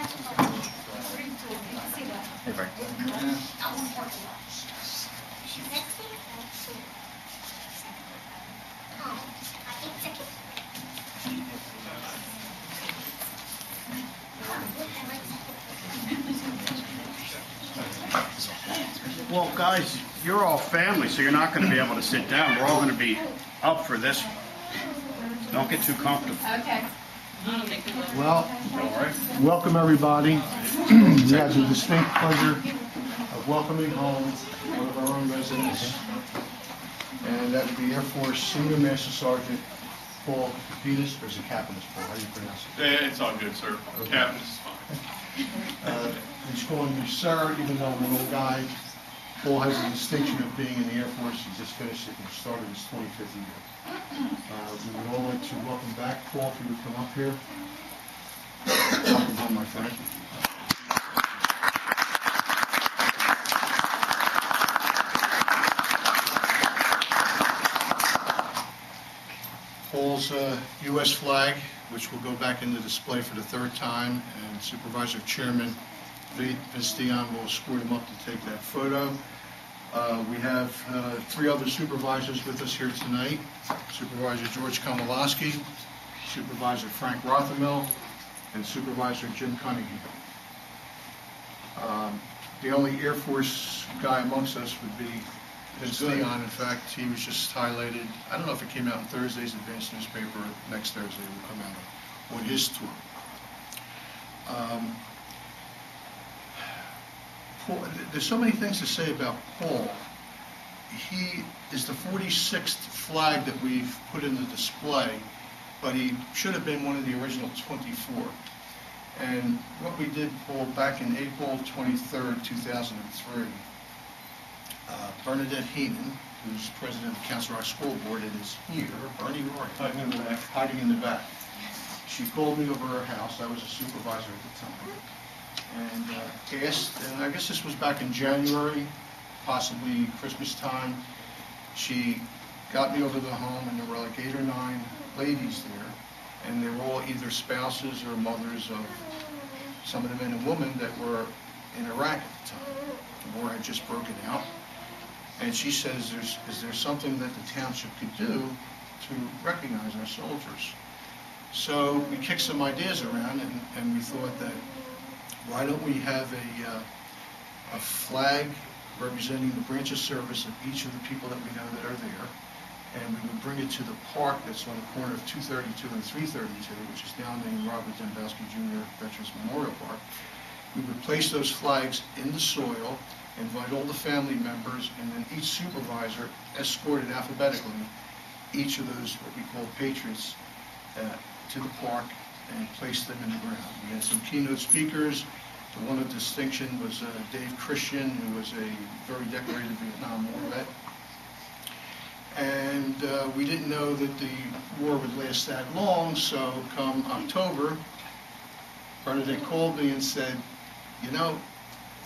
Hey, Frank. Well, guys, you're all family, so you're not going to be able to sit down. We're all going to be up for this one. Don't get too comfortable. Okay. Well, welcome everybody. We have the distinct pleasure of welcoming home one of our own residents, and that would be Air Force Senior Master Sergeant Paul Capinas, or is it Capinas, Paul? How do you pronounce it? It's all good, sir. Okay. Capinas is fine. He's calling me sir, even though I'm an old guy. Paul has the distinction of being in the Air Force. He just finished it and started his 25th year. We would all like to welcome back Paul, if you would come up here. Welcome home, my friend. Paul's U.S. flag, which will go back into display for the third time, and Supervisor Chairman Pete Palestina will escort him up to take that photo. We have three other supervisors with us here tonight. Supervisor George Komolowski, Supervisor Frank Rothermill, and Supervisor Jim Cunningham. The only Air Force guy amongst us would be Palestina. In fact, he was just highlighted. I don't know if it came out in Thursday's advanced newspaper. Next Thursday it will come out on his tour. Paul, there's so many things to say about Paul. He is the 46th flag that we've put in the display, but he should have been one of the original 24. And what we did, Paul, back in April 23rd, 2003, Bernadette Heenan, who's president of the Council Rock School Board and is here, Bernie Roy, hiding in the back. She called me over her house. I was a supervisor at the time. And asked, and I guess this was back in January, possibly Christmas time, she got me over to the home, and there were like 8 or 9 ladies there, and they were all either spouses or mothers of some of the men and women that were in Iraq at the time. The war had just broken out, and she says, is there something that the township could do to recognize our soldiers? So we kicked some ideas around, and we thought that, why don't we have a flag representing the branch of service of each of the people that we know that are there, and we would bring it to the park that's on the corner of 232 and 332, which is now named Robert Dembowski Jr. Veterans Memorial Park. We would place those flags in the soil, invite all the family members, and then each supervisor escorted alphabetically each of those, what we call Patriots, to the park and placed them in the ground. We had some keynote speakers. The one of distinction was Dave Christian, who was a very decorated Vietnam War vet. And we didn't know that the war would last that long, so come October, Bernadette called me and said, you know,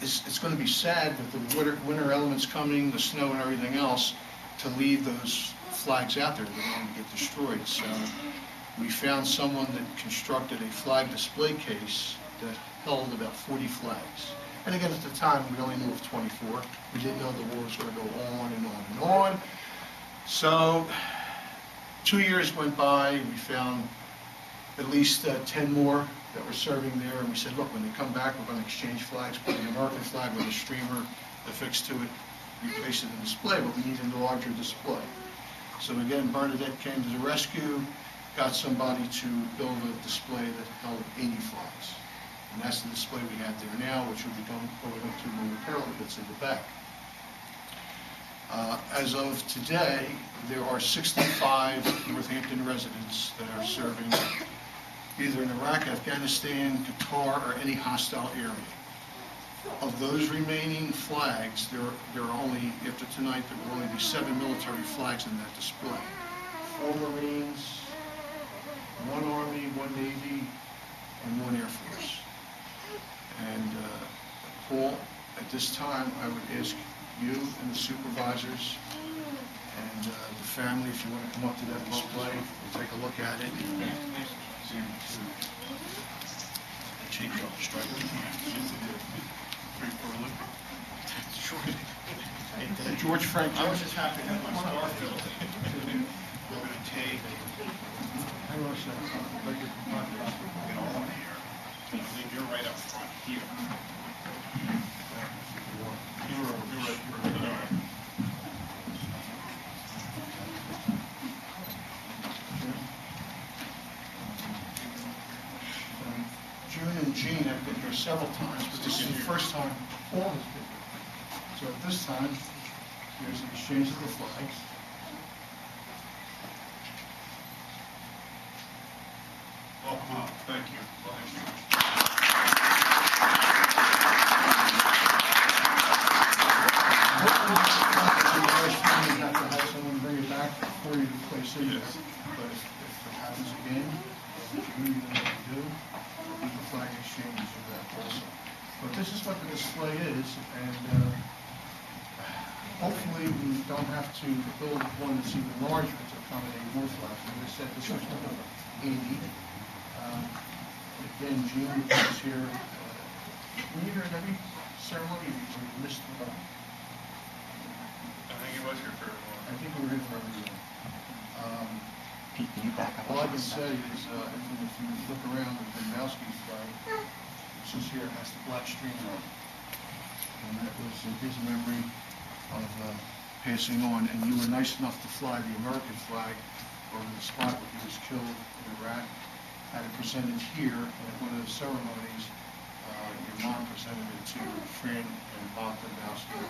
it's going to be sad with the winter elements coming, the snow and everything else, to leave those flags out there. They're going to get destroyed. So we found someone that constructed a flag display case that held about 40 flags. And again, at the time, we only knew of 24. We didn't know the war was going to go on and on and on. So 2 years went by, we found at least 10 more that were serving there, and we said, look, when they come back, we're going to exchange flags, put the American flag with a streamer affixed to it, replace it in display, but we need a larger display. So again, Bernadette came to the rescue, got somebody to build a display that held 80 flags. And that's the display we have there now, which we'll be going to momentarily, that's in the back. As of today, there are 65 Northampton residents that are serving either in Iraq, Afghanistan, Qatar, or any hostile area. Of those remaining flags, there are only, after tonight, there will only be 7 military flags in that display. 4 Marines, 1 Army, 1 Navy, and 1 Air Force. And Paul, at this time, I would ask you and the supervisors and the family, if you want to come up to that display, we'll take a look at it. change off the stripe. George Frank. I was just happy to have my star filled. We're going to take Hang on a second. get all in here. I believe you're right up front here. You're right. June and Jean have been here several times, but this is the first time Paul has been here. So at this time, here's the exchange of the flags. Welcome up. Thank you. You have to have someone bring it back for you to place it. Yes. But if it happens again, what you really need to do, do the flag exchange of that also. But this is what the display is, and hopefully we don't have to build one that's even larger to accommodate more flags. As I said, this is number 80. Again, Gene was here. Were you here at every ceremony? Or you missed one? I think he was here for a while. I think we were here for everyone. Pete, can you back up? All I can say is, if you look around the Bembowski's flag, which is here, has the black string on it. And that was in his memory of passing on. And you were nice enough to fly the American flag over the spot where he was killed in Iraq. Had it presented here, and at one of the ceremonies, your mom presented it to Fran and Bob Bembowski. And,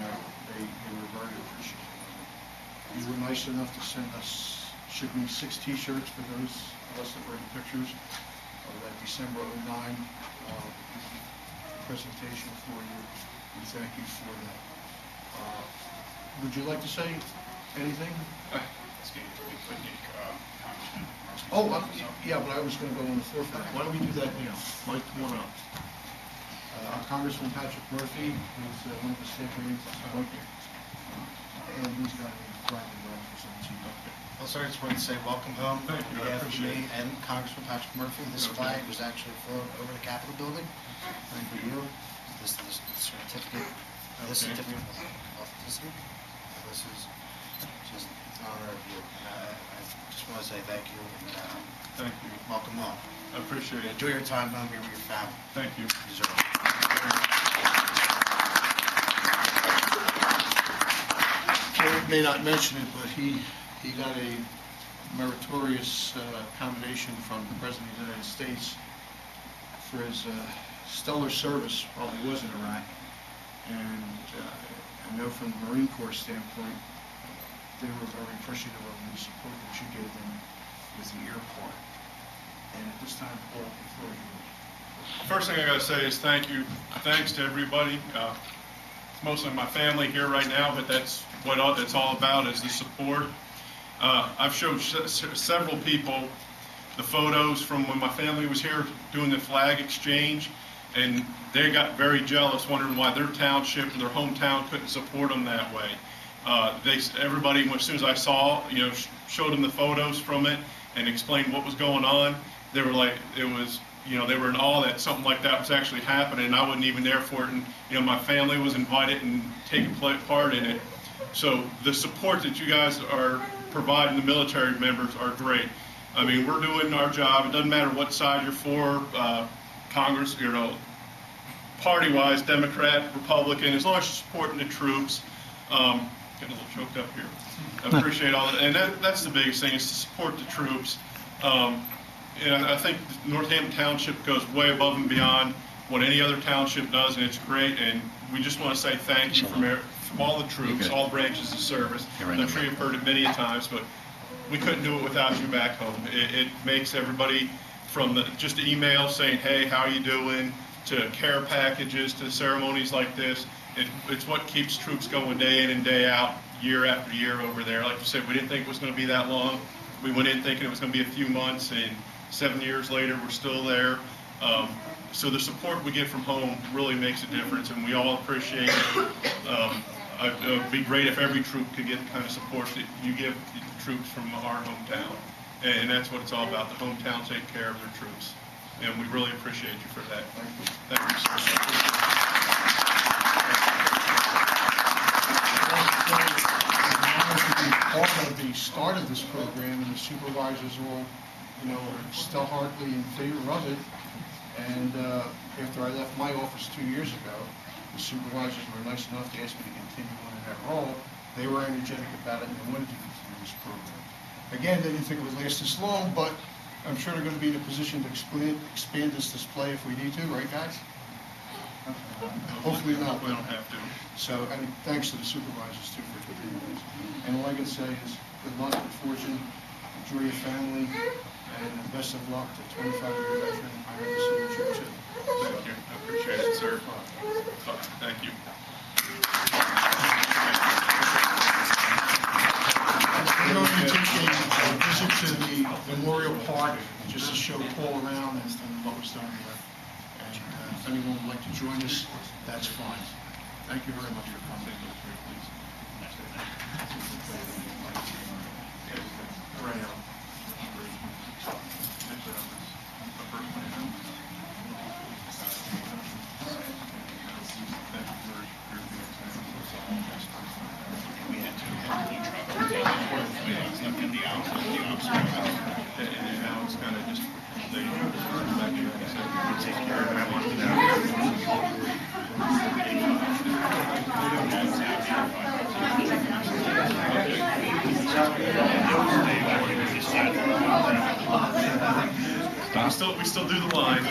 they were very appreciative. You were nice enough to ship me 6 T-shirts for those of us that were in pictures of that December '09 presentation for you. We thank you for that. Would you like to say anything? Oh, yeah, but I was going to go on the floor for that. Why don't we do that now? Mike, come on up. Congressman Patrick Murphy, who's one of the state ratings. And he's got a private role for some team. Well, sir, I just wanted to say welcome home on Thank you, I behalf of appreciate me and Congressman Patrick Murphy. This Okay. flag was actually flown over the Capitol building. Thank you. This certificate, this Okay. certificate of authenticity. This is just an honor of you. I just want to say thank you and Thank you. welcome home. I appreciate it. Enjoy your time home here with your family. Thank you. You deserve it. Jared may not mention it, but he got a meritorious commendation from the President of the United States for his stellar service while he was in Iraq. And I know from the Marine Corps standpoint, they were very appreciative of the support that you gave them with the airport. And at this time, Paul, the floor is yours. First thing I gotta say is thank you. Thanks to everybody. It's mostly my family here right now, but that's what it's all about, is the support. I've showed several people the photos from when my family was here doing the flag exchange, and they got very jealous, wondering why their township or their hometown couldn't support them that way. Everybody, as soon as I saw, showed them the photos from it and explained what was going on. They were like, they were in awe that something like that was actually happening, and I wasn't even there for it. And my family was invited and taking part in it. So the support that you guys are providing the military members are great. I mean, we're doing our job. It doesn't matter what side you're for, Congress, party-wise, Democrat, Republican, as long as you're supporting the troops. Getting a little choked up here. I appreciate all that, and that's the biggest thing, is to support the troops. And I think Northampton Township goes way above and beyond what any other township does, and it's great. And we just want to say thank you from all the troops, all branches of service. I'm sure you've heard it many times, but we couldn't do it without you back home. It makes everybody, from just the email saying, hey, how are you doing, to care packages, to ceremonies like this. It's what keeps troops going day in and day out, year after year over there. Like you said, we didn't think it was going to be that long. We went in thinking it was going to be a few months, and 7 years later, we're still there. So the support we get from home really makes a difference, and we all appreciate it. It would be great if every troop could get the kind of support that you give the troops from our hometown. And that's what it's all about. The hometown take care of their troops. And we really appreciate you for that. Thank you, sir. Part of the start of this program, and the supervisors all, still heartily in favor of it. And after I left my office 2 years ago, the supervisors were nice enough to ask me to continue on in that role. They were energetic about it and they wanted to continue this program. Again, they didn't think it would last this long, but I'm sure they're going to be in a position to expand this display if we need to, right, guys? Hopefully not. We don't have to. So, and thanks to the supervisors too for continuing this. And all I can say is good luck, good fortune, enjoy your family, and best of luck to 25-year veteran. I hope to see you too. Thank you. I appreciate it, sir. Thank you. We're going to be taking a visit to the Memorial Park just to show Paul around and what was done here. And if anyone would like to join us, that's fine. Thank you very much for coming. And now it's kind of just, they take care of We still do the line.